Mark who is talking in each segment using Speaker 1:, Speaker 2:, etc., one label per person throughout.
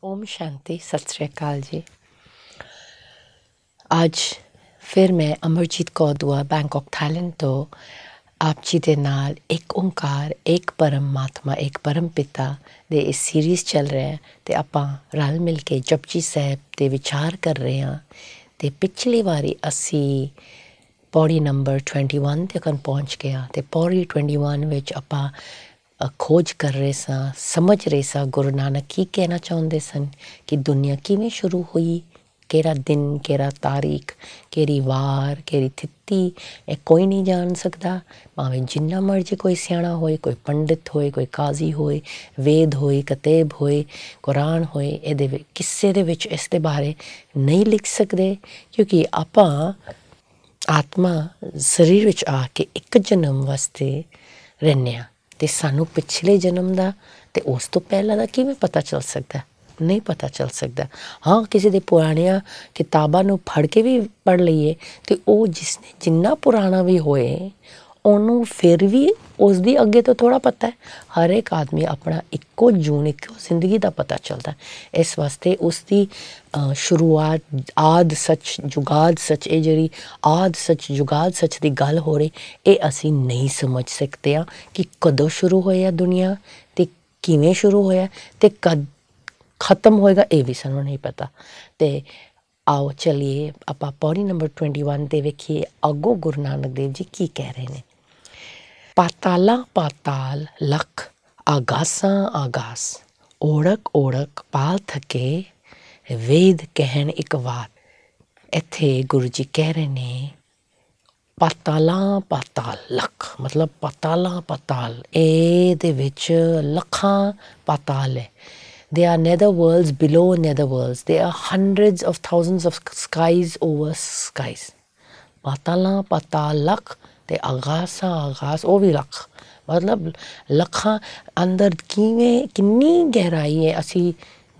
Speaker 1: ओम शांति सत श्री अकाल जी। आज फिर मैं अमरजीत कौर दुआ बैंकॉक थाईलैंड तो आप जी दे नाल एक ओंकार एक परमात्मा एक परम पिता दे इस सीरीज़ चल रहा है ते आपां रल मिल के जपजी साहब ते विचार कर रहे हैं। ते पिछली वारी असी पौड़ी नंबर 21 तक पहुँच गया ते पौड़ी 21 विच आपां खोज कर रहे सां, समझ रहे सां गुरु नानक की कहना चाहते सन कि दुनिया किवें शुरू हुई, केड़ा दिन केड़ा तारीख केड़ी वार केड़ी तिथि ये कोई नहीं जान सकता। भावें जिन्ना मर्जी कोई सियाणा होए, कोई पंडित होए, कोई काजी होए, वेद होए, कतेब होए, कुरान होए, ये किस्से दे विच इस दे बारे नहीं लिख सकते क्योंकि आपां आत्मा शरीर विच आके एक जन्म वास्ते रहने आ ते सानू पिछले जन्म का ते उस तो पहला का किवें पता चल सकता, नहीं पता चल सकता। हाँ किसी दे पुरानियां किताबां नू फड़ के भी पढ़ लीए तो वो जिसने जिन्ना पुराना भी होए उन्होंने फिर भी उसकी अगे तो थोड़ा पता है। हर एक आदमी अपना इक्को जून इक्को जिंदगी का पता चलता है। इस वास्ते उसकी शुरुआत आद सच जुगाद सच ये जी आद सच जुगाद सच की गल हो रही ये असी नहीं समझ सकते हैं कि कदों शुरू होया दुनिया ते किवें शुरू होया ते कद खत्म होएगा ये भी सानू नहीं पता। ते आओ चलिए आपां पौड़ी नंबर 21 ते वेखिए अगो गुरु नानक देव जी की कह रहे हैं। पाताला पाताल लख आगासां आगास ओढ़क ओढ़क पाल थके वेद कहन एक बात। इत्थे गुरु जी कह रहे ने पाताला पाताल लख मतलब पाताला पाताल ए दे विच लखां पाताल है। They are nether worlds below nether worlds. There are hundreds of thousands of skies over skies. पाताला पाताल लख ते आगासा आगास वो भी लख मतलब लखां अंदर किन्नी गहराई है असी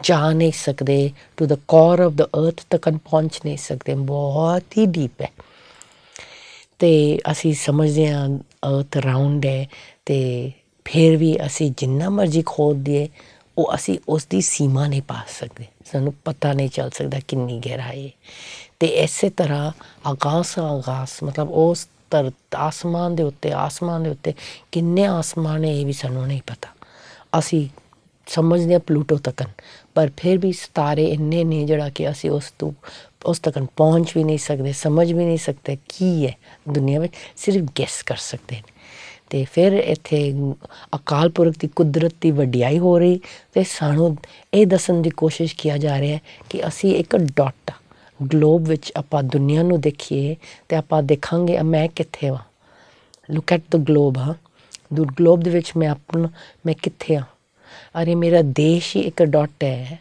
Speaker 1: जा नहीं सकते। To the core of the earth तक पहुँच नहीं सकते, बहुत ही डीप है। तो असी समझते हैं अर्थ राउंड है तो फिर भी असी जिन्ना मर्जी खोद दिए वो असी उसकी सीमा नहीं पा सकते, सानू पता नहीं चल सकता कितनी गहराई है। तो इस तरह आगास आगास मतलब उस आसमान के उत्ते किन्ने आसमान है ये भी सानू नहीं पता। असी समझते हैं प्लूटो तकन पर फिर भी सितारे इन्ने ने जड़ा कि असी उस तक पहुँच भी नहीं सकते, समझ भी नहीं सकते की है दुनिया में, सिर्फ गैस कर सकते हैं। तो फिर इत्थे अकाल पुरख की कुदरत की वड्याई हो रही तो सानू ये दसन की कोशिश किया जा रहा है कि असी एक डॉट ग्लोब विच आपां दुनिया नू देखिए तो आपां देखांगे मैं कित्थे हाँ। Look at the globe. हाँ ग्लोब दे विच मैं कित्थे हाँ। अरे मेरा देश ही एक डॉट है।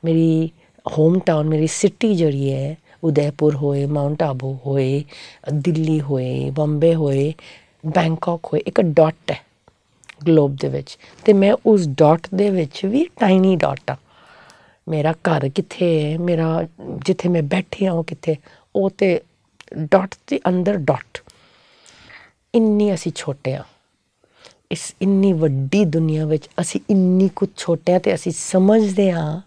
Speaker 1: मेरी होम टाउन मेरी सिटी जड़ी है उदयपुर होए माउंट आबू होए दिल्ली होए बॉम्बे होए बैंकॉक होए एक डॉट है ग्लोब दे विच ते मैं उस डॉट दे विच भी टाइनी डॉट हाँ। मेरा घर कित्थे है, मेरा जिथे मैं बैठी हाँ कित्थे वो ते डॉट के अंदर डॉट। इन्नी असी छोटे हाँ इस इन्नी वड्डी दुनिया विच असी इन्नी कुछ छोटे हाँ ते असी समझते हाँ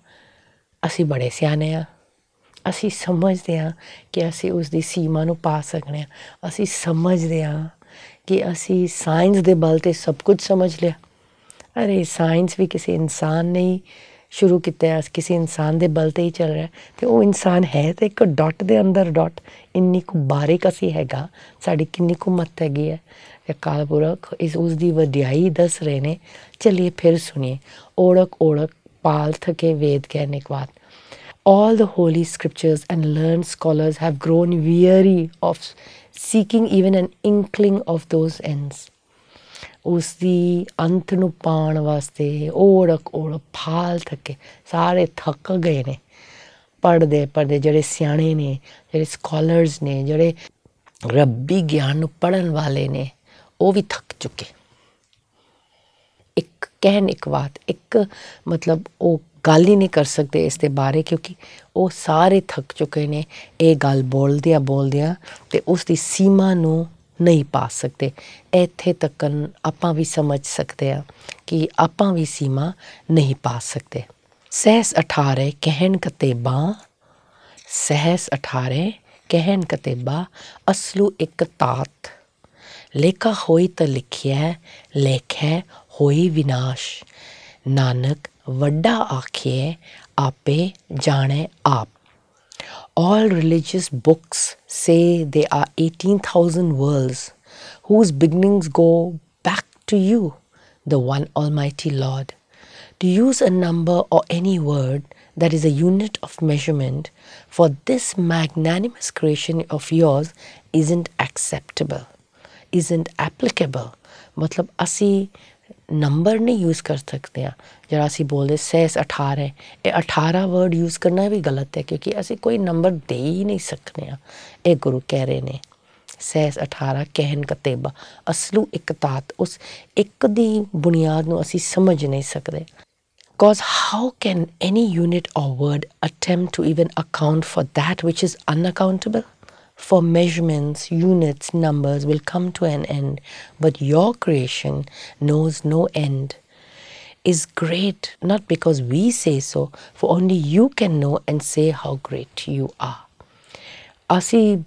Speaker 1: असी बड़े सियाने हाँ। असी समझते हाँ कि असी उसकी सीमा नू पा सकने। असी समझते हाँ कि असी साइंस दे बल ते सब कुछ समझ लिया। अरे साइंस भी किसी इंसान ने ही शुरू किया, किसी इंसान दे बल ते ही चल रहा है तो वो इंसान है तो एक डॉट दे अंदर डॉट। इन्नी को बारीक असी हैगा, साड़ी किन्नी को मत हैगी है। अकाल पुरख इस उसकी वड्याई दस रहे ने। चलिए फिर सुनिए ओढ़क ओढ़क पाल थके वेद कहने के बाद। All the holy scriptures and learned scholars have grown weary of seeking even an inkling of those ends. उसकी अंत नू पाण वास्ते ओढ़क ओढ़क फाल थके सारे थक गए ने। पढ़ते पढ़ते जड़े सियाणे ने जड़े स्कॉलर्स ने जड़े रब्बी ज्ञान नू पढ़न वाले ने वो भी थक चुके। एक कहन एक बात एक मतलब वो गल ही नहीं कर सकते इस दे बारे क्योंकि वो सारे थक चुके ने। ये गल बोलदियां ते उसकी सीमा नू नहीं पा सकते। इत्थे तकन आपां भी समझ सकते हैं कि आपां भी सीमा नहीं पा सकते। सहस अठारे कहन कतेबा, सहस अठारे कहन कतेबा, असलू एक तात। लेखा होई त लिखिया, लेखै होई विनाश। नानक वड्डा आखिए, आपे जाने आप। All religious books say there are 18,000 worlds whose beginnings go back to you, the one Almighty Lord. To use a number or any word that is a unit of measurement for this magnanimous creation of yours isn't acceptable, isn't applicable. मतलब असी number नहीं use कर सकते हैं। जरा असी बोलते सहस 18, ये 18 वर्ड यूज़ करना भी गलत है, क्योंकि असी कोई नंबर दे ही नहीं सकते हैं। ये गुरु कह रहे ने सहस 18 कहन कतेबा, असलू एक तात, उस एक दी बुनियाद नूं असी समझ नहीं सकते। Because how can any unit or word attempt to even account for that which is unaccountable? For measurements, units, numbers will come to an end, but your creation knows no end, is great not because we say so, for only you can know and say how great you are. ਅਸੀਂ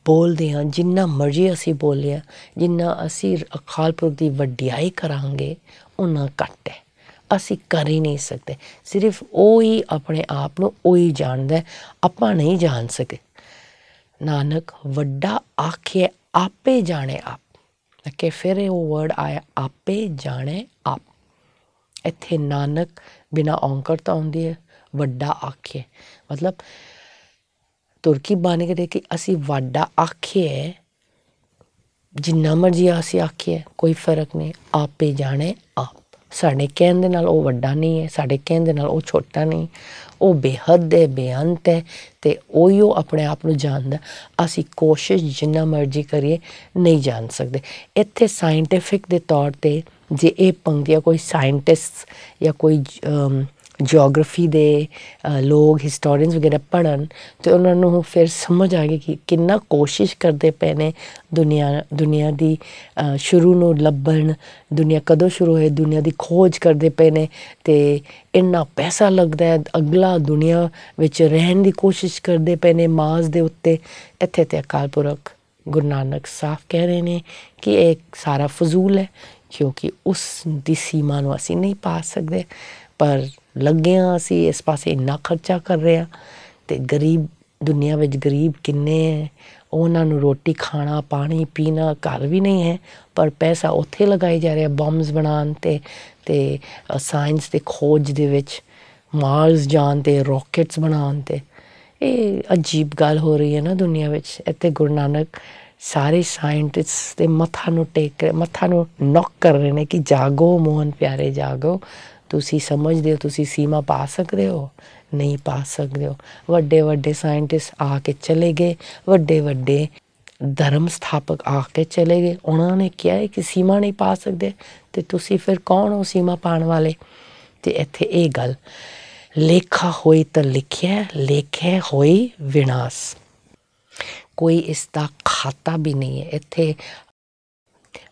Speaker 1: ਬੋਲਦੇ ਹਾਂ, ਜਿੰਨਾ ਮਰਜ਼ੀ ਅਸੀਂ ਬੋਲੀਏ, ਜਿੰਨਾ ਅਸੀਂ ਅਕਾਲ ਪੁਰਖ ਦੀ ਵਡਿਆਈ ਕਰਾਂਗੇ ਉਨਾ ਘੱਟ ਹੈ। ਅਸੀਂ ਕਰ ਹੀ ਨਹੀਂ ਸਕਦੇ। ਸਿਰਫ ਉਹ ਹੀ ਆਪਣੇ ਆਪ ਨੂੰ ਉਹ ਹੀ ਜਾਣਦਾ, ਆਪਾਂ ਨਹੀਂ ਜਾਣ ਸਕੇ। ਨਾਨਕ ਵੱਡਾ ਆਖੇ ਆਪੇ ਜਾਣੇ ਆਪ। ਕਿ ਫਿਰ ਉਹ ਵਰਡ ਆਇਆ ਆਪੇ ਜਾਣੇ ਆਪ। ਇੱਥੇ ਨਾਨਕ ਬਿਨਾਂ ਔਂਕੜਤਾ ਆਉਂਦੀ ਹੈ, ਵੱਡਾ ਆਖੇ ਮਤਲਬ ਤੁਰਕੀ ਬਣ ਕੇ ਕਿ ਅਸੀਂ ਵੱਡਾ ਆਖੀਏ, ਜਿੰਨਾ ਮਰਜ਼ੀ ਅਸੀਂ ਆਖੀਏ ਕੋਈ ਫਰਕ ਨਹੀਂ, ਆਪੇ ਜਾਣੇ ਆਪ। ਸਾਡੇ ਕਹਿਣ ਦੇ ਨਾਲ ਉਹ ਵੱਡਾ ਨਹੀਂ ਹੈ, ਸਾਡੇ ਕਹਿਣ ਦੇ ਨਾਲ ਉਹ ਛੋਟਾ ਨਹੀਂ, ਉਹ ਬੇਹੱਦ ਹੈ, ਬੇਅੰਤ ਹੈ, ਅਤੇ ਉਹੀਓ ਆਪਣੇ ਆਪ ਨੂੰ ਜਾਣਦਾ। ਅਸੀਂ ਕੋਸ਼ਿਸ਼ ਜਿੰਨਾ ਮਰਜ਼ੀ ਕਰੀਏ ਨਹੀਂ ਜਾਣ ਸਕਦੇ। ਇੱਥੇ ਸਾਇੰਟੀਫਿਕ ਦੇ ਤੌਰ 'ਤੇ ਜੇ ਇਹ ਪੰਕਤੀਆਂ ਕੋਈ ਸਾਇੰਟਿਸਟ ਜਾਂ ਕੋਈ ਜਿਓਗ੍ਰਾਫੀ ਦੇ ਲੋਕ ਹਿਸਟੋਰੀਅਨਸ ਵਗੈਰਾ ਪੜ੍ਹਨ ਅਤੇ ਉਹਨਾਂ ਨੂੰ ਫਿਰ ਸਮਝ ਆ ਗਈ ਕਿ ਕਿੰਨਾ ਕੋਸ਼ਿਸ਼ ਕਰਦੇ ਪਏ ਨੇ ਦੁਨੀਆ ਦੀ ਸ਼ੁਰੂ ਨੂੰ ਲੱਭਣ, ਦੁਨੀਆ ਕਦੋਂ ਸ਼ੁਰੂ ਹੋਈ, ਦੁਨੀਆ ਦੀ ਖੋਜ ਕਰਦੇ ਪਏ ਨੇ, ਅਤੇ ਇੰਨਾ ਪੈਸਾ ਲੱਗਦਾ ਹੈ, ਅਗਲਾ ਦੁਨੀਆ ਵਿੱਚ ਰਹਿਣ ਦੀ ਕੋਸ਼ਿਸ਼ ਕਰਦੇ ਪਏ ਨੇ ਮਾਰਸ ਦੇ ਉੱਤੇ। ਇੱਥੇ ਤੇ ਅਕਾਲ ਪੁਰਖ ਗੁਰੂ ਨਾਨਕ ਸਾਫ਼ ਕਹਿ ਰਹੇ ਨੇ ਕਿ ਇਹ ਸਾਰਾ ਫਜ਼ੂਲ ਹੈ, ਕਿਉਂਕਿ ਉਸ ਦੀ ਸੀਮਾ ਨੂੰ ਅਸੀਂ ਨਹੀਂ ਪਾ ਸਕਦੇ। ਪਰ ਲੱਗੇ ਹਾਂ ਅਸੀਂ ਇਸ ਪਾਸੇ ਇੰਨਾ ਖਰਚਾ ਕਰ ਰਹੇ ਹਾਂ, ਅਤੇ ਗਰੀਬ ਦੁਨੀਆ ਵਿੱਚ ਗਰੀਬ ਕਿੰਨੇ ਹੈ, ਉਹਨਾਂ ਨੂੰ ਰੋਟੀ ਖਾਣਾ ਪਾਣੀ ਪੀਣਾ ਘਰ ਵੀ ਨਹੀਂ ਹੈ, ਪਰ ਪੈਸਾ ਉੱਥੇ ਲਗਾਈ ਜਾ ਰਿਹਾ ਬੰਬਸ ਬਣਾਉਣ 'ਤੇ ਅਤੇ ਸਾਇੰਸ ਦੇ ਖੋਜ ਦੇ ਵਿੱਚ, ਮਾਰਸ ਜਾਣ 'ਤੇ, ਰੋਕਟਸ ਬਣਾਉਣ 'ਤੇ। ਇਹ ਅਜੀਬ ਗੱਲ ਹੋ ਰਹੀ ਹੈ ਨਾ ਦੁਨੀਆ ਵਿੱਚ। ਇੱਥੇ ਗੁਰੂ ਨਾਨਕ ਸਾਰੇ ਸਾਇੰਟਿਸਟ ਦੇ ਮੱਥਾ ਨੂੰ ਟੇਕ ਮੱਥਾ ਨੂੰ ਨੌਕ ਕਰ ਰਹੇ ਨੇ ਕਿ ਜਾਗੋ ਮੋਹਨ ਪਿਆਰੇ ਜਾਗੋ। ਤੁਸੀਂ ਸਮਝਦੇ ਹੋ ਤੁਸੀਂ ਸੀਮਾ ਪਾ ਸਕਦੇ ਹੋ? ਨਹੀਂ ਪਾ ਸਕਦੇ ਹੋ। ਵੱਡੇ ਵੱਡੇ ਸਾਇੰਟਿਸਟ ਆ ਕੇ ਚਲੇ ਗਏ, ਵੱਡੇ ਵੱਡੇ ਧਰਮ ਸਥਾਪਕ ਆ ਕੇ ਚਲੇ ਗਏ, ਉਹਨਾਂ ਨੇ ਕਿਹਾ ਹੈ ਕਿ ਸੀਮਾ ਨਹੀਂ ਪਾ ਸਕਦੇ, ਅਤੇ ਤੁਸੀਂ ਫਿਰ ਕੌਣ ਹੋ ਸੀਮਾ ਪਾਉਣ ਵਾਲੇ? ਅਤੇ ਇੱਥੇ ਇਹ ਗੱਲ ਲੇਖਾ ਹੋਈ ਤਾਂ ਲਿਖਿਆ, ਲੇਖੇ ਹੋਈ ਵਿਨਾਸ਼। ਕੋਈ ਇਸ ਦਾ ਖਾਤਾ ਵੀ ਨਹੀਂ ਹੈ ਇੱਥੇ।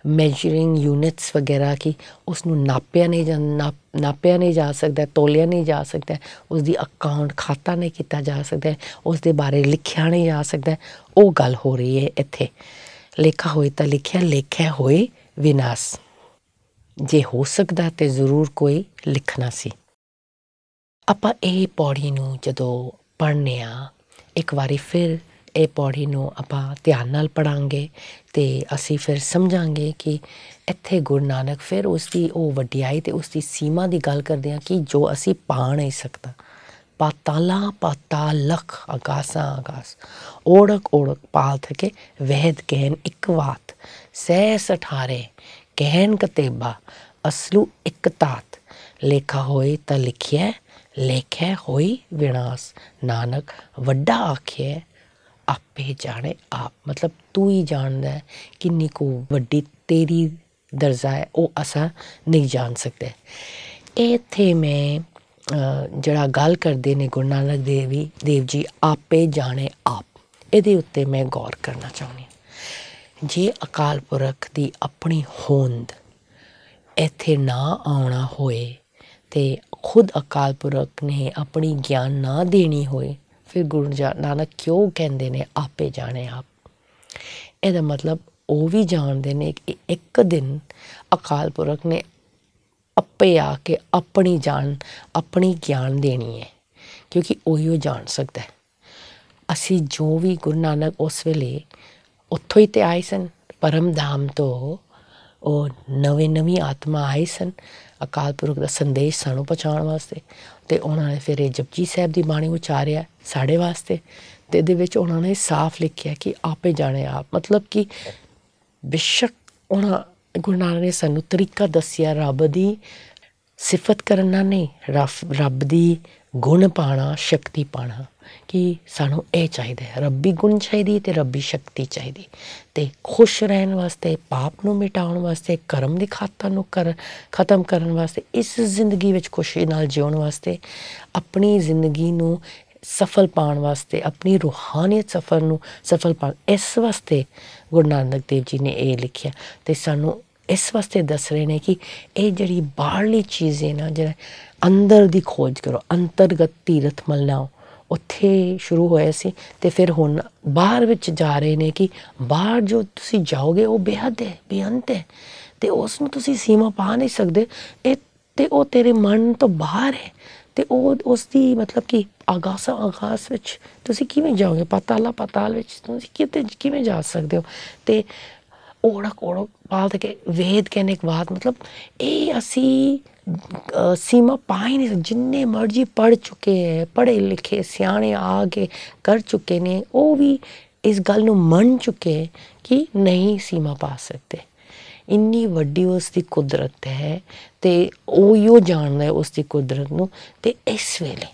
Speaker 1: ਮੈਜਰਿੰਗ ਯੂਨਿਟਸ ਵਗੈਰਾ ਕਿ ਉਸਨੂੰ ਨਾਪਿਆ ਨਹੀਂ ਜਾ ਸਕਦਾ, ਤੋਲਿਆ ਨਹੀਂ ਜਾ ਸਕਦਾ, ਉਸਦੀ ਅਕਾਊਂਟ ਖਾਤਾ ਨਹੀਂ ਕੀਤਾ ਜਾ ਸਕਦਾ, ਉਸ ਦੇ ਬਾਰੇ ਲਿਖਿਆ ਨਹੀਂ ਜਾ ਸਕਦਾ। ਉਹ ਗੱਲ ਹੋ ਰਹੀ ਹੈ ਇੱਥੇ। ਲੇਖਾ ਹੋਏ ਤਾਂ ਲਿਖਿਆ, ਲੇਖੇ ਹੋਏ ਵਿਨਾਸ਼। ਜੇ ਹੋ ਸਕਦਾ ਤਾਂ ਜ਼ਰੂਰ ਕੋਈ ਲਿਖਣਾ ਸੀ। ਆਪਾਂ ਇਹ ਪੌੜੀ ਨੂੰ ਜਦੋਂ ਪੜ੍ਹਨੇ ਹਾਂ, ਇੱਕ ਵਾਰੀ ਫਿਰ ਇਹ ਪੌੜੀ ਨੂੰ ਆਪਾਂ ਧਿਆਨ ਨਾਲ ਪੜ੍ਹਾਂਗੇ ਅਤੇ ਅਸੀਂ ਫਿਰ ਸਮਝਾਂਗੇ ਕਿ ਇੱਥੇ ਗੁਰੂ ਨਾਨਕ ਫਿਰ ਉਸਦੀ ਉਹ ਵਡਿਆਈ ਅਤੇ ਉਸਦੀ ਸੀਮਾ ਦੀ ਗੱਲ ਕਰਦੇ ਹਾਂ ਕਿ ਜੋ ਅਸੀਂ ਪਾ ਨਹੀਂ ਸਕਦਾ। ਪਾਤਾਲਾਂ ਪਾਤਾਲ ਲਖ ਆਗਾਸਾਂ ਆਗਾਸ, ਓੜਕ ਓੜਕ ਪਾਲ ਥਕੇ ਵਹਿਦ ਕਹਿਨ ਇੱਕ ਵਾਤ। ਸਹਿਸ 18 ਕਹਿਨ ਕਤੇਬਾ, ਅਸਲੂ ਇੱਕ ਤਾਤ। ਲੇਖਾ ਹੋਏ ਤਾਂ ਲਿਖਿਆ, ਲੇਖੇ ਹੋਈ ਵਿਨਾਸ਼। ਨਾਨਕ ਵੱਡਾ ਆਖਿਆ, ਆਪੇ ਜਾਣੇ ਆਪ। ਮਤਲਬ ਤੂੰ ਹੀ ਜਾਣਦਾ ਕਿੰਨੀ ਕੁ ਵੱਡੀ ਤੇਰੀ ਦਰਜਾ ਹੈ, ਉਹ ਅਸਾਂ ਨਹੀਂ ਜਾਣ ਸਕਦੇ। ਇੱਥੇ ਮੈਂ ਜਿਹੜਾ ਗੱਲ ਕਰਦੇ ਨੇ ਗੁਰੂ ਨਾਨਕ ਦੇਵ ਜੀ ਆਪੇ ਜਾਣੇ ਆਪ, ਇਹਦੇ ਉੱਤੇ ਮੈਂ ਗੌਰ ਕਰਨਾ ਚਾਹੁੰਦੀ ਹਾਂ। ਜੇ ਅਕਾਲ ਪੁਰਖ ਦੀ ਆਪਣੀ ਹੋਂਦ ਇੱਥੇ ਨਾ ਆਉਣਾ ਹੋਏ ਤੇ ਖੁਦ ਅਕਾਲ ਪੁਰਖ ਨੇ ਆਪਣੀ ਗਿਆਨ ਨਾ ਦੇਣੀ ਹੋਏ, ਫਿਰ ਗੁਰੂ ਨਾਨਕ ਕਿਉਂ ਕਹਿੰਦੇ ਨੇ ਆਪੇ ਜਾਣੇ ਆਪ। ਇਹਦਾ ਮਤਲਬ ਉਹ ਵੀ ਜਾਣਦੇ ਨੇ ਕਿ ਇੱਕ ਦਿਨ ਅਕਾਲ ਪੁਰਖ ਨੇ ਆਪੇ ਆ ਕੇ ਆਪਣੀ ਗਿਆਨ ਦੇਣੀ ਹੈ, ਕਿਉਂਕਿ ਉਹੀ ਜਾਣ ਸਕਦਾ। ਅਸੀਂ ਜੋ ਵੀ ਗੁਰੂ ਨਾਨਕ ਉਸ ਵੇਲੇ ਉੱਥੋਂ ਹੀ ਤਾਂ ਆਏ ਸਨ, ਪਰਮ ਧਾਮ ਤੋਂ ਉਹ ਨਵੀਂ ਆਤਮਾ ਆਏ ਸਨ ਅਕਾਲ ਪੁਰਖ ਦਾ ਸੰਦੇਸ਼ ਸਾਨੂੰ ਪਹੁੰਚਾਉਣ ਵਾਸਤੇ। ਅਤੇ ਉਹਨਾਂ ਨੇ ਫਿਰ ਇਹ ਜਪਜੀ ਸਾਹਿਬ ਦੀ ਬਾਣੀ ਉਚਾਰਿਆ ਸਾਡੇ ਵਾਸਤੇ, ਅਤੇ ਇਹਦੇ ਵਿੱਚ ਉਹਨਾਂ ਨੇ ਸਾਫ਼ ਲਿਖਿਆ ਕਿ ਆਪੇ ਜਾਣੇ ਆਪ। ਮਤਲਬ ਕਿ ਬੇਸ਼ੱਕ ਗੁਰੂ ਨਾਨਕ ਨੇ ਸਾਨੂੰ ਤਰੀਕਾ ਦੱਸਿਆ ਰੱਬ ਦੀ ਸਿਫਤ ਕਰਨਾ ਨਹੀਂ, ਰੱਬ ਦੀ ਗੁਣ ਪਾਉਣਾ, ਸ਼ਕਤੀ ਪਾਉਣਾ, ਕਿ ਸਾਨੂੰ ਇਹ ਚਾਹੀਦਾ ਹੈ, ਰੱਬੀ ਗੁਣ ਚਾਹੀਦੀ ਅਤੇ ਰੱਬੀ ਸ਼ਕਤੀ ਚਾਹੀਦੀ। ਅਤੇ ਖੁਸ਼ ਰਹਿਣ ਵਾਸਤੇ, ਪਾਪ ਨੂੰ ਮਿਟਾਉਣ ਵਾਸਤੇ, ਕਰਮ ਦੀ ਖਾਤਾ ਨੂੰ ਖਤਮ ਕਰਨ ਵਾਸਤੇ, ਇਸ ਜ਼ਿੰਦਗੀ ਵਿੱਚ ਖੁਸ਼ੀ ਨਾਲ ਜਿਉਣ ਵਾਸਤੇ, ਆਪਣੀ ਜ਼ਿੰਦਗੀ ਨੂੰ ਸਫਲ ਪਾਉਣ ਵਾਸਤੇ, ਆਪਣੀ ਰੂਹਾਨੀਅਤ ਸਫਰ ਨੂੰ ਸਫਲ ਪਾਉਣ, ਇਸ ਵਾਸਤੇ ਗੁਰੂ ਨਾਨਕ ਦੇਵ ਜੀ ਨੇ ਇਹ ਲਿਖਿਆ। ਅਤੇ ਸਾਨੂੰ ਇਸ ਵਾਸਤੇ ਦੱਸ ਰਹੇ ਨੇ ਕਿ ਇਹ ਜਿਹੜੀ ਬਾਹਰਲੀ ਚੀਜ਼ ਹੈ ਨਾ, ਜਿਹੜਾ ਅੰਦਰ ਦੀ ਖੋਜ ਕਰੋ, ਅੰਤਰਗਤ ਤੀਰਥ ਮੱਲਾਓ, ਉੱਥੇ ਸ਼ੁਰੂ ਹੋਇਆ ਸੀ ਅਤੇ ਫਿਰ ਹੁਣ ਬਾਹਰ ਵਿੱਚ ਜਾ ਰਹੇ ਨੇ ਕਿ ਬਾਹਰ ਜੋ ਤੁਸੀਂ ਜਾਓਗੇ ਉਹ ਬੇਹੱਦ ਹੈ, ਬੇਅੰਤ ਹੈ, ਅਤੇ ਉਸ ਨੂੰ ਤੁਸੀਂ ਸੀਮਾ ਪਾ ਨਹੀਂ ਸਕਦੇ। ਇਹ ਅਤੇ ਉਹ ਤੇਰੇ ਮਨ ਤੋਂ ਬਾਹਰ ਹੈ, ਅਤੇ ਉਹ ਉਸ ਦੀ ਮਤਲਬ ਕਿ ਆਗਾਸ ਵਿੱਚ ਤੁਸੀਂ ਕਿਵੇਂ ਜਾਓਗੇ, ਪਾਤਾਲ ਵਿੱਚ ਤੁਸੀਂ ਕਿਵੇਂ ਜਾ ਸਕਦੇ ਹੋ। ਅਤੇ ਓੜਕ ਪਾਲ ਕੇ ਵੇਦ ਕਹਿਣੇ ਇੱਕ ਬਾਤ, ਮਤਲਬ ਇਹ ਅਸੀਂ ਸੀਮਾ ਪਾ ਹੀ ਨਹੀਂ ਸਕਦੇ। ਜਿੰਨੇ ਮਰਜ਼ੀ ਪੜ੍ਹ ਚੁੱਕੇ ਹੈ, ਪੜ੍ਹੇ ਲਿਖੇ ਸਿਆਣੇ ਆ ਕੇ ਕਰ ਚੁੱਕੇ ਨੇ, ਉਹ ਵੀ ਇਸ ਗੱਲ ਨੂੰ ਮੰਨ ਚੁੱਕੇ ਕਿ ਨਹੀਂ ਸੀਮਾ ਪਾ ਸਕਦੇ। ਇੰਨੀ ਵੱਡੀ ਉਸ ਦੀ ਕੁਦਰਤ ਹੈ ਅਤੇ ਉਹ ਜਾਣਦਾ ਉਸ ਦੀ ਕੁਦਰਤ ਨੂੰ। ਅਤੇ ਇਸ ਵੇਲੇ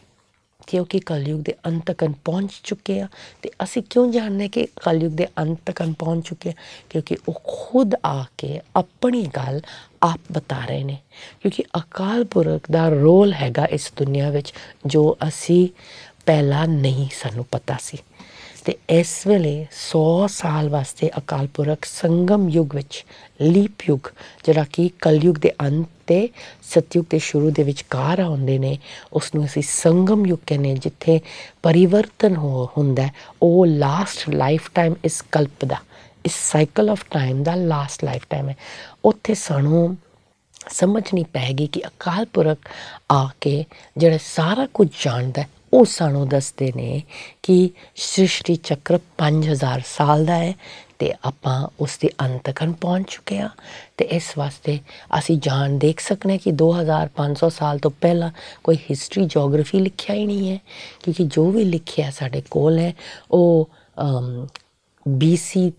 Speaker 1: ਕਿਉਂਕਿ ਕਲਯੁਗ ਦੇ ਅੰਤ ਤੱਕ ਪਹੁੰਚ ਚੁੱਕੇ ਆ, ਅਤੇ ਅਸੀਂ ਕਿਉਂ ਜਾਣਦੇ ਕਿ ਕਲਯੁਗ ਦੇ ਅੰਤ ਤੱਕ ਪਹੁੰਚ ਚੁੱਕੇ, ਕਿਉਂਕਿ ਉਹ ਖੁਦ ਆ ਕੇ ਆਪਣੀ ਗੱਲ ਆਪ ਬਤਾ ਰਹੇ ਨੇ। ਕਿਉਂਕਿ ਅਕਾਲ ਪੁਰਖ ਦਾ ਰੋਲ ਹੈਗਾ ਇਸ ਦੁਨੀਆ ਵਿੱਚ ਜੋ ਅਸੀਂ ਪਹਿਲਾਂ ਨਹੀਂ ਸਾਨੂੰ ਪਤਾ ਸੀ। ਅਤੇ ਇਸ ਵੇਲੇ 100 ਸਾਲ ਵਾਸਤੇ ਅਕਾਲ ਪੁਰਖ ਸੰਗਮ ਯੁੱਗ ਵਿੱਚ, ਲੀਪ ਯੁੱਗ ਜਿਹੜਾ ਕਿ ਕਲਯੁਗ ਦੇ ਅੰਤ ਅਤੇ ਸਤਯੁਗ ਦੇ ਸ਼ੁਰੂ ਦੇ ਵਿਚਕਾਰ ਆਉਂਦੇ ਨੇ, ਉਸ ਨੂੰ ਅਸੀਂ ਸੰਗਮ ਯੁੱਗ ਕਹਿੰਦੇ, ਜਿੱਥੇ ਪਰਿਵਰਤਨ ਹੁੰਦਾ। ਉਹ ਲਾਸਟ ਲਾਈਫ ਟਾਈਮ ਇਸ ਕਲਪ ਦਾ, ਇਸ cycle of time the last life time ਹੈ। ਉੱਥੇ ਸਾਨੂੰ ਸਮਝ ਨਹੀਂ ਪਏਗੀ ਕਿ ਅਕਾਲ ਪੁਰਖ ਆ ਕੇ ਜਿਹੜਾ ਸਾਰਾ ਕੁਝ ਜਾਣਦਾ, ਉਹ ਸਾਨੂੰ ਦੱਸਦੇ ਨੇ ਕਿ ਸ੍ਰਿਸ਼ਟੀ ਚੱਕਰ 5000 ਸਾਲ ਦਾ ਹੈ ਅਤੇ ਆਪਾਂ ਉਸ ਦੇ ਅੰਤ ਤੱਕ ਪਹੁੰਚ ਚੁੱਕੇ ਹਾਂ। ਅਤੇ ਇਸ ਵਾਸਤੇ ਅਸੀਂ ਦੇਖ ਸਕਦੇ ਹਾਂ ਕਿ 2500 ਸਾਲ ਤੋਂ ਪਹਿਲਾਂ ਕੋਈ ਹਿਸਟਰੀ ਜੋਗ੍ਰਾਫੀ ਲਿਖਿਆ ਹੀ ਨਹੀਂ ਹੈ, ਕਿਉਂਕਿ ਜੋ ਵੀ ਲਿਖਿਆ ਸਾਡੇ ਕੋਲ ਹੈ ਉਹ BC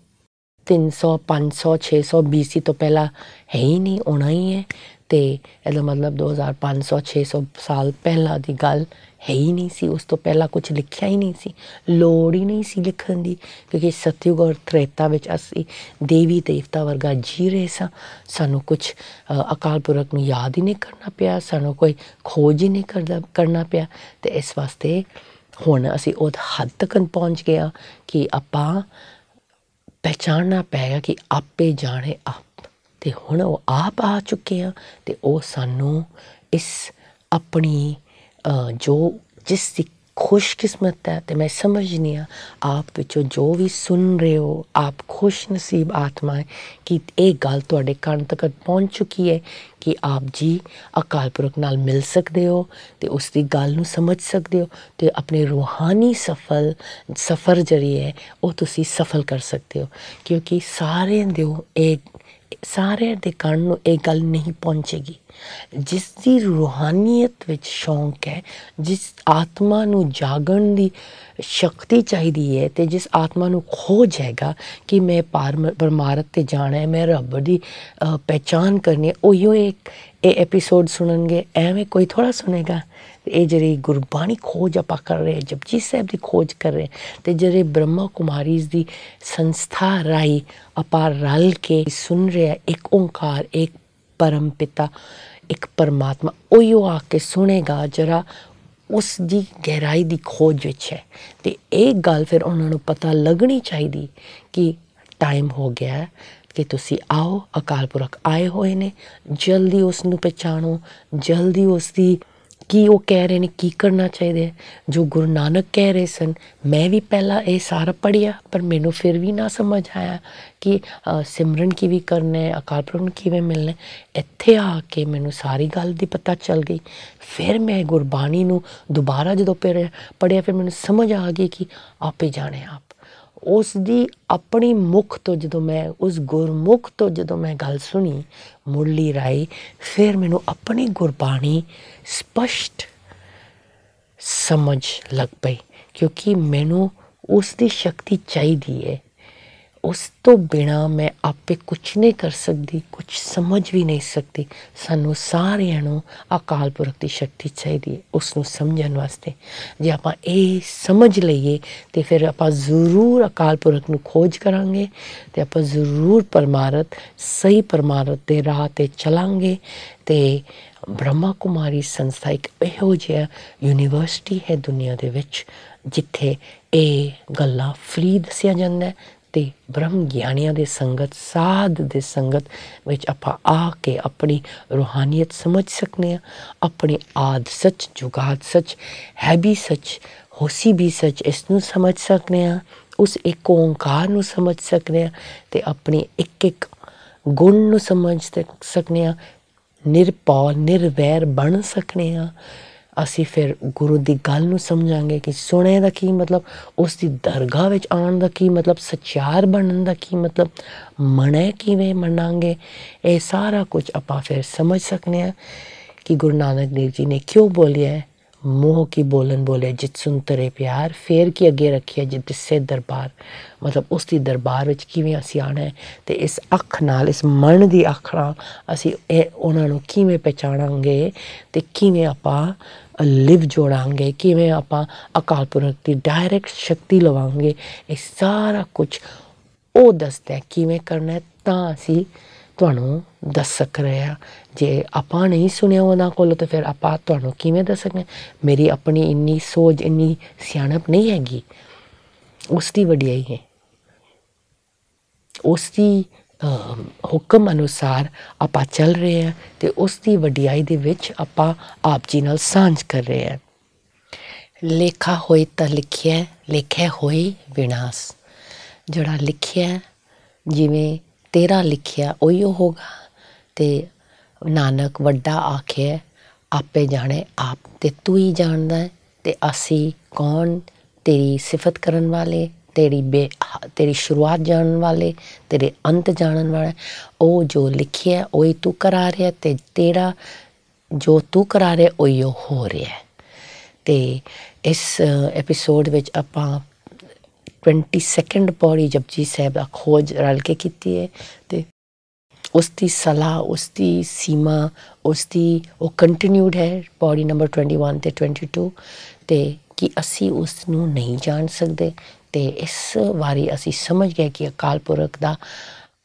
Speaker 1: 300 500 600 BC ਤੋਂ ਪਹਿਲਾਂ ਹੈ ਹੀ ਨਹੀਂ, ਆਉਣਾ ਹੀ ਹੈ। ਅਤੇ ਇਹਦਾ ਮਤਲਬ 2500 600 ਸਾਲ ਪਹਿਲਾਂ ਦੀ ਗੱਲ ਹੈ ਹੀ ਨਹੀਂ ਸੀ। ਉਸ ਤੋਂ ਪਹਿਲਾਂ ਕੁਛ ਲਿਖਿਆ ਹੀ ਨਹੀਂ ਸੀ, ਲੋੜ ਹੀ ਨਹੀਂ ਸੀ ਲਿਖਣ ਦੀ, ਕਿਉਂਕਿ ਸਤਯੁਗ ਔਰ ਤ੍ਰੇਤਾ ਵਿੱਚ ਅਸੀਂ ਦੇਵੀ ਦੇਵਤਾ ਵਰਗਾ ਜੀ ਰਹੇ ਸਾਂ। ਸਾਨੂੰ ਕੁਛ ਅਕਾਲ ਪੁਰਖ ਨੂੰ ਯਾਦ ਹੀ ਨਹੀਂ ਕਰਨਾ ਪਿਆ, ਸਾਨੂੰ ਕੋਈ ਖੋਜ ਹੀ ਨਹੀਂ ਕਰਨਾ ਪਿਆ। ਅਤੇ ਇਸ ਵਾਸਤੇ ਹੁਣ ਅਸੀਂ ਉਹ ਹੱਦ ਤੱਕ ਪਹੁੰਚ ਗਏ ਹਾਂ ਕਿ ਆਪਾਂ ਪਹਿਚਾਨਣਾ ਪਏਗਾ ਕਿ ਆਪੇ ਜਾਣੇ ਆਪ। ਅਤੇ ਹੁਣ ਉਹ ਆਪ ਆ ਚੁੱਕੇ ਹਾਂ ਅਤੇ ਉਹ ਸਾਨੂੰ ਇਸ ਆਪਣੀ ਜਿਸ ਦੀ ਖੁਸ਼ਕਿਸਮਤ ਹੈ। ਅਤੇ ਮੈਂ ਸਮਝਦੀ ਹਾਂ ਆਪ ਵਿੱਚੋਂ ਜੋ ਵੀ ਸੁਣ ਰਹੇ ਹੋ, ਆਪ ਖੁਸ਼ ਨਸੀਬ ਆਤਮਾ ਹੈ ਕਿ ਇਹ ਗੱਲ ਤੁਹਾਡੇ ਕੰਨ ਤੱਕ ਪਹੁੰਚ ਚੁੱਕੀ ਹੈ ਕਿ ਆਪ ਜੀ ਅਕਾਲ ਪੁਰਖ ਨਾਲ ਮਿਲ ਸਕਦੇ ਹੋ ਅਤੇ ਉਸ ਦੀ ਗੱਲ ਨੂੰ ਸਮਝ ਸਕਦੇ ਹੋ ਅਤੇ ਆਪਣੇ ਰੂਹਾਨੀ ਸਫਰ ਜਿਹੜੀ ਹੈ ਉਹ ਤੁਸੀਂ ਸਫਲ ਕਰ ਸਕਦੇ ਹੋ। ਕਿਉਂਕਿ ਸਾਰਿਆਂ ਦੇ ਕੰਨ ਨੂੰ ਇਹ ਗੱਲ ਨਹੀਂ ਪਹੁੰਚੇਗੀ। ਜਿਸ ਦੀ ਰੂਹਾਨੀਅਤ ਵਿੱਚ ਸ਼ੌਂਕ ਹੈ, ਜਿਸ ਆਤਮਾ ਨੂੰ ਜਾਗਣ ਦੀ ਸ਼ਕਤੀ ਚਾਹੀਦੀ ਹੈ ਅਤੇ ਜਿਸ ਆਤਮਾ ਨੂੰ ਖੋਜ ਹੈਗਾ ਕਿ ਮੈਂ ਪਰਮਾਰਥ 'ਤੇ ਜਾਣਾ ਹੈ, ਮੈਂ ਰੱਬ ਦੀ ਪਹਿਚਾਣ ਕਰਨੀ ਹੈ, ਉਹੀਓ ਇਹ ਐਪੀਸੋਡ ਸੁਣਨਗੇ। ਐਵੇਂ ਕੋਈ ਥੋੜ੍ਹਾ ਸੁਣੇਗਾ। ਇਹ ਜਿਹੜੀ ਗੁਰਬਾਣੀ ਖੋਜ ਆਪਾਂ ਕਰ ਰਹੇ, ਜਪਜੀ ਸਾਹਿਬ ਦੀ ਖੋਜ ਕਰ ਰਹੇ, ਅਤੇ ਜਿਹੜੇ ਬ੍ਰਹਮਾ ਕੁਮਾਰੀਜ਼ ਦੀ ਸੰਸਥਾ ਰਾਹੀਂ ਆਪਾਂ ਰਲ ਕੇ ਸੁਣ ਰਹੇ, ਇੱਕ ਓਂਕਾਰ, ਇੱਕ ਪਰਮ ਪਿਤਾ, ਇੱਕ ਪਰਮਾਤਮਾ, ਉਹੀਓ ਆ ਕੇ ਸੁਣੇਗਾ ਜਿਹੜਾ ਉਸ ਦੀ ਗਹਿਰਾਈ ਦੀ ਖੋਜ ਵਿੱਚ ਹੈ। ਅਤੇ ਇਹ ਗੱਲ ਫਿਰ ਉਹਨਾਂ ਨੂੰ ਪਤਾ ਲੱਗਣੀ ਚਾਹੀਦੀ ਕਿ ਟਾਈਮ ਹੋ ਗਿਆ ਕਿ ਤੁਸੀਂ ਆਓ, ਅਕਾਲ ਪੁਰਖ ਆਏ ਹੋਏ ਨੇ, ਜਲਦੀ ਉਸ ਨੂੰ ਪਹਿਚਾਣੋ, ਜਲਦੀ ਉਸ ਦੀ ਕੀ ਉਹ ਕਹਿ ਰਹੇ ਨੇ ਕੀ ਕਰਨਾ ਚਾਹੀਦਾ ਹੈ। ਜੋ ਗੁਰੂ ਨਾਨਕ ਕਹਿ ਰਹੇ ਸਨ, ਮੈਂ ਵੀ ਪਹਿਲਾਂ ਇਹ ਸਾਰਾ ਪੜ੍ਹਿਆ ਪਰ ਮੈਨੂੰ ਫਿਰ ਵੀ ਨਾ ਸਮਝ ਆਇਆ ਕਿ ਸਿਮਰਨ ਕਿਵੇਂ ਕਰਨਾ ਹੈ, ਅਕਾਲ ਪੁਰਖ ਨੂੰ ਕਿਵੇਂ ਮਿਲਣਾ। ਇੱਥੇ ਆ ਕੇ ਮੈਨੂੰ ਸਾਰੀ ਗੱਲ ਦੀ ਪਤਾ ਚੱਲ ਗਈ। ਫਿਰ ਮੈਂ ਗੁਰਬਾਣੀ ਨੂੰ ਦੁਬਾਰਾ ਜਦੋਂ ਪੜ੍ਹਿਆ ਫਿਰ ਮੈਨੂੰ ਸਮਝ ਆ ਗਈ ਕਿ ਆਪੇ ਜਾਣੇ ਆਪ। ਉਸ ਦੀ ਆਪਣੀ ਮੁੱਖ ਤੋਂ ਜਦੋਂ ਮੈਂ ਉਸ ਗੁਰਮੁਖ ਤੋਂ ਜਦੋਂ ਮੈਂ ਗੱਲ ਸੁਣੀ ਮੁਰਲੀ ਰਾਈ, ਫਿਰ ਮੈਨੂੰ ਆਪਣੀ ਗੁਰਬਾਣੀ ਸਪਸ਼ਟ ਸਮਝ ਲੱਗ ਪਈ, ਕਿਉਂਕਿ ਮੈਨੂੰ ਉਸ ਦੀ ਸ਼ਕਤੀ ਚਾਹੀਦੀ ਹੈ। ਉਸ ਤੋਂ ਬਿਨਾਂ ਮੈਂ ਆਪੇ ਕੁਛ ਨਹੀਂ ਕਰ ਸਕਦੀ, ਕੁਛ ਸਮਝ ਵੀ ਨਹੀਂ ਸਕਦੀ। ਸਾਨੂੰ ਸਾਰਿਆਂ ਨੂੰ ਅਕਾਲ ਪੁਰਖ ਦੀ ਸ਼ਕਤੀ ਚਾਹੀਦੀ ਹੈ ਉਸ ਨੂੰ ਸਮਝਣ ਵਾਸਤੇ। ਜੇ ਆਪਾਂ ਇਹ ਸਮਝ ਲਈਏ ਤਾਂ ਫਿਰ ਆਪਾਂ ਜ਼ਰੂਰ ਅਕਾਲ ਪੁਰਖ ਨੂੰ ਖੋਜ ਕਰਾਂਗੇ ਅਤੇ ਆਪਾਂ ਜ਼ਰੂਰ ਪਰਮਾਰਥ ਸਹੀ ਪਰਮਾਰਥ ਦੇ ਰਾਹ 'ਤੇ ਚਲਾਂਗੇ। ਅਤੇ ਬ੍ਰਹਮਾ ਕੁਮਾਰੀ ਸੰਸਥਾ ਇੱਕ ਇਹੋ ਜਿਹਾ ਯੂਨੀਵਰਸਿਟੀ ਹੈ ਦੁਨੀਆ ਦੇ ਵਿੱਚ ਜਿੱਥੇ ਇਹ ਗੱਲਾਂ ਫ੍ਰੀ ਦੱਸਿਆ ਜਾਂਦਾ ਅਤੇ ਬ੍ਰਹਮ ਗਿਆਨੀਆਂ ਦੇ ਸੰਗਤ, ਸਾਧ ਦੇ ਸੰਗਤ ਵਿੱਚ ਆਪਾਂ ਆ ਕੇ ਆਪਣੀ ਰੂਹਾਨੀਅਤ ਸਮਝ ਸਕਦੇ ਹਾਂ, ਆਪਣੀ ਆਦ ਸੱਚ, ਜੁਗਾਦ ਸੱਚ, ਹੈ ਵੀ ਸੱਚ, ਹੋਸੀ ਵੀ ਸੱਚ, ਇਸ ਨੂੰ ਸਮਝ ਸਕਦੇ ਹਾਂ, ਉਸ ਇੱਕ ਓਂਕਾਰ ਨੂੰ ਸਮਝ ਸਕਦੇ ਹਾਂ ਅਤੇ ਆਪਣੀ ਇੱਕ ਇੱਕ ਗੁਣ ਨੂੰ ਸਮਝ ਸਕਦੇ ਹਾਂ। ਨਿਰਭਉ ਨਿਰਵੈਰ ਬਣ ਸਕਦੇ ਹਾਂ। ਅਸੀਂ ਫਿਰ ਗੁਰੂ ਦੀ ਗੱਲ ਨੂੰ ਸਮਝਾਂਗੇ ਕਿ ਸੁਣੇ ਦਾ ਕੀ ਮਤਲਬ, ਉਸ ਦੀ ਦਰਗਾਹ ਵਿੱਚ ਆਉਣ ਦਾ ਕੀ ਮਤਲਬ, ਸੱਚਿਆਰ ਬਣਨ ਦਾ ਕੀ ਮਤਲਬ, ਮਣੇ ਕਿਵੇਂ ਮੰਨਾਂਗੇ। ਇਹ ਸਾਰਾ ਕੁਝ ਆਪਾਂ ਫਿਰ ਸਮਝ ਸਕਦੇ ਹਾਂ ਕਿ ਗੁਰੂ ਨਾਨਕ ਦੇਵ ਜੀ ਨੇ ਕਿਉਂ ਬੋਲਿਆ ਹੈ, ਮੋਹ ਕੀ ਬੋਲਣ ਬੋਲੇ ਜਿਤ ਸੁਨ ਤਰੇ ਪਿਆਰ, ਫਿਰ ਕੀ ਅੱਗੇ ਰੱਖਿਆ ਜਿਤ ਦਿਸੇ ਦਰਬਾਰ। ਮਤਲਬ ਉਸ ਦੀ ਦਰਬਾਰ ਵਿੱਚ ਕਿਵੇਂ ਅਸੀਂ ਆਉਣਾ ਹੈ ਅਤੇ ਇਸ ਅੱਖ ਨਾਲ, ਇਸ ਮਨ ਦੀ ਅੱਖ ਨਾਲ ਅਸੀਂ ਉਹਨਾਂ ਨੂੰ ਕਿਵੇਂ ਪਹਿਚਾਣਾਂਗੇ ਅਤੇ ਕਿਵੇਂ ਆਪਾਂ ਲਿਵ ਜੋੜਾਂਗੇ, ਕਿਵੇਂ ਆਪਾਂ ਅਕਾਲ ਪੁਰਖ ਦੀ ਡਾਇਰੈਕਟ ਸ਼ਕਤੀ ਲਵਾਂਗੇ। ਇਹ ਸਾਰਾ ਕੁਛ ਉਹ ਦੱਸਦਾ ਕਿਵੇਂ ਕਰਨਾ ਹੈ, ਤਾਂ ਅਸੀਂ ਤੁਹਾਨੂੰ ਦੱਸ ਸਕ ਰਹੇ ਹਾਂ। ਜੇ ਆਪਾਂ ਨਹੀਂ ਸੁਣਿਆ ਉਹਨਾਂ ਕੋਲੋਂ ਤਾਂ ਫਿਰ ਆਪਾਂ ਤੁਹਾਨੂੰ ਕਿਵੇਂ ਦੱਸ ਸਕਦੇ। ਮੇਰੀ ਆਪਣੀ ਇੰਨੀ ਸੋਚ, ਇੰਨੀ ਸਿਆਣਪ ਨਹੀਂ ਹੈਗੀ, ਉਸ ਦੀ ਵਡਿਆਈ ਹੈ, ਉਸ ਦੀ ਹੁਕਮ ਅਨੁਸਾਰ ਆਪਾਂ ਚੱਲ ਰਹੇ ਹਾਂ ਅਤੇ ਉਸ ਦੀ ਵਡਿਆਈ ਦੇ ਵਿੱਚ ਆਪਾਂ ਆਪ ਜੀ ਨਾਲ ਸਾਂਝ ਕਰ ਰਹੇ ਹਾਂ। ਲੇਖਾ ਹੋਏ ਤਾਂ ਲਿਖਿਆ, ਲਿਖਿਆ ਹੋਏ ਵਿਨਾਸ਼। ਜਿਹੜਾ ਲਿਖਿਆ, ਜਿਵੇਂ ਤੇਰਾ ਲਿਖਿਆ ਉਹੀ ਹੋਗਾ। ਅਤੇ ਨਾਨਕ ਵੱਡਾ ਆਖਿਆ ਆਪੇ ਜਾਣੇ ਆਪ, ਅਤੇ ਤੂੰ ਹੀ ਜਾਣਦਾ ਹੈ ਅਤੇ ਅਸੀਂ ਕੌਣ, ਤੇਰੀ ਸਿਫਤ ਕਰਨ ਵਾਲੇ, ਤੇਰੀ ਸ਼ੁਰੂਆਤ ਜਾਣਨ ਵਾਲੇ, ਤੇਰੇ ਅੰਤ ਜਾਣਨ ਵਾਲਾ। ਉਹ ਜੋ ਲਿਖਿਆ ਉਹੀ ਤੂੰ ਕਰਾ ਰਿਹਾ ਅਤੇ ਤੇਰਾ ਜੋ ਤੂੰ ਕਰਾ ਰਿਹਾ ਉਹੀ ਉਹ ਹੋ ਰਿਹਾ। ਅਤੇ ਇਸ ਐਪੀਸੋਡ ਵਿੱਚ ਆਪਾਂ 22 ਪੌੜੀ ਜਪਜੀ ਸਾਹਿਬ ਦਾ ਖੋਜ ਰਲ ਕੇ ਕੀਤੀ ਹੈ ਅਤੇ ਉਸ ਦੀ ਸਲਾਹ, ਉਸ ਦੀ ਸੀਮਾ, ਉਸ ਦੀ ਉਹ ਕੰਟੀਨਿਊਡ ਹੈ ਪੌੜੀ ਨੰਬਰ 21 ਅਤੇ 22 ਅਤੇ ਕਿ ਅਸੀਂ ਉਸ ਨੂੰ ਨਹੀਂ ਜਾਣ ਸਕਦੇ। ਅਤੇ ਇਸ ਵਾਰੀ ਅਸੀਂ ਸਮਝ ਗਏ ਕਿ ਅਕਾਲ ਪੁਰਖ ਦਾ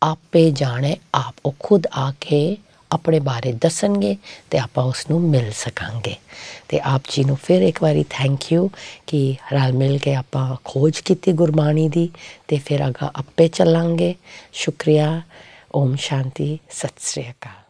Speaker 1: ਆਪੇ ਜਾਣੇ ਆਪ, ਉਹ ਖੁਦ ਆ ਕੇ ਆਪਣੇ ਬਾਰੇ ਦੱਸਣਗੇ ਅਤੇ ਆਪਾਂ ਉਸ ਨੂੰ ਮਿਲ ਸਕਾਂਗੇ। ਅਤੇ ਆਪ ਜੀ ਨੂੰ ਫਿਰ ਇੱਕ ਵਾਰੀ ਥੈਂਕ ਯੂ ਕਿ ਰਲ ਮਿਲ ਕੇ ਆਪਾਂ ਖੋਜ ਕੀਤੀ ਗੁਰਬਾਣੀ ਦੀ ਅਤੇ ਫਿਰ ਅੱਗਾ ਆਪੇ ਚੱਲਾਂਗੇ। ਸ਼ੁਕਰੀਆ। ਓਮ ਸ਼ਾਂਤੀ, ਸਤਿ ਸ੍ਰੀ ਅਕਾਲ।